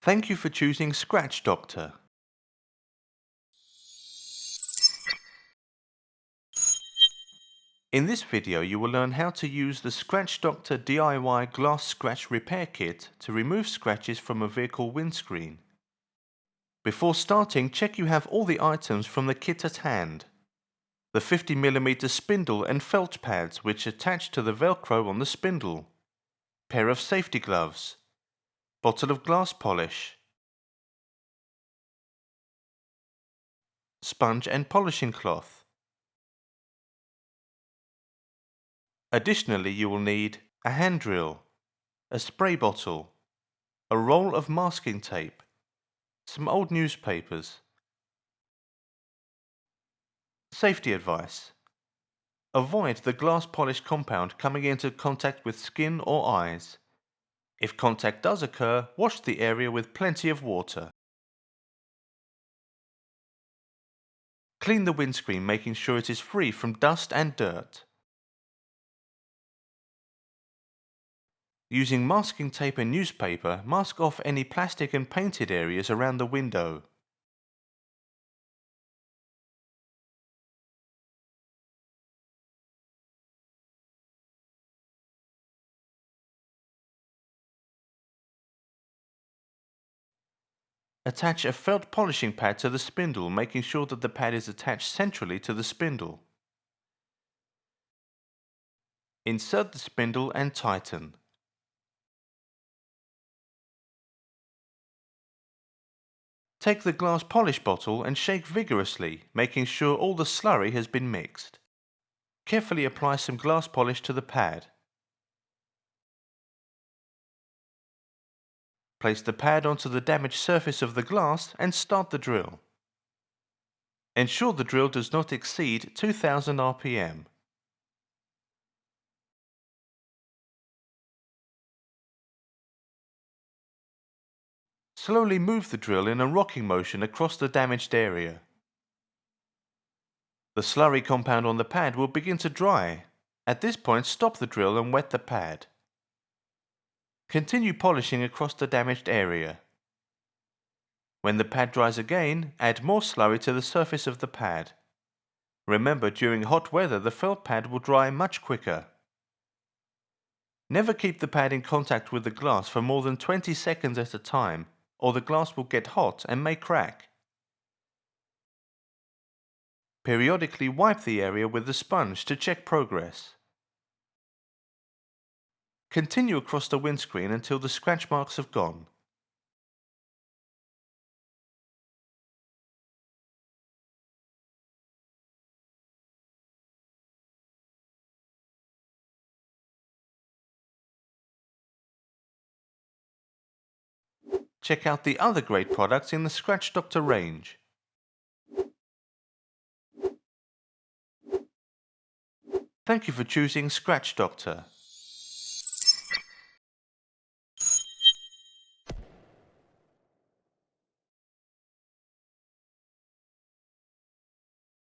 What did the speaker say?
Thank you for choosing Scratch Doctor. In this video you will learn how to use the Scratch Doctor DIY Glass Scratch Repair Kit to remove scratches from a vehicle windscreen. Before starting, check you have all the items from the kit at hand. The 50mm spindle and felt pads which attach to the Velcro on the spindle. Pair of safety gloves. Bottle of glass polish. Sponge and polishing cloth. Additionally, you will need a hand drill, a spray bottle, a roll of masking tape, some old newspapers. Safety advice. Avoid the glass polish compound coming into contact with skin or eyes. If contact does occur, wash the area with plenty of water. Clean the windscreen, making sure it is free from dust and dirt. Using masking tape and newspaper, mask off any plastic and painted areas around the window. Attach a felt polishing pad to the spindle, making sure that the pad is attached centrally to the spindle. Insert the spindle and tighten. Take the glass polish bottle and shake vigorously, making sure all the slurry has been mixed. Carefully apply some glass polish to the pad. Place the pad onto the damaged surface of the glass and start the drill. Ensure the drill does not exceed 2000 RPM. Slowly move the drill in a rocking motion across the damaged area. The slurry compound on the pad will begin to dry. At this point, stop the drill and wet the pad. Continue polishing across the damaged area. When the pad dries again, add more slurry to the surface of the pad. Remember, during hot weather the felt pad will dry much quicker. Never keep the pad in contact with the glass for more than 20 seconds at a time, or the glass will get hot and may crack. Periodically wipe the area with the sponge to check progress. Continue across the windscreen until the scratch marks have gone. Check out the other great products in the Scratch Doctor range. Thank you for choosing Scratch Doctor.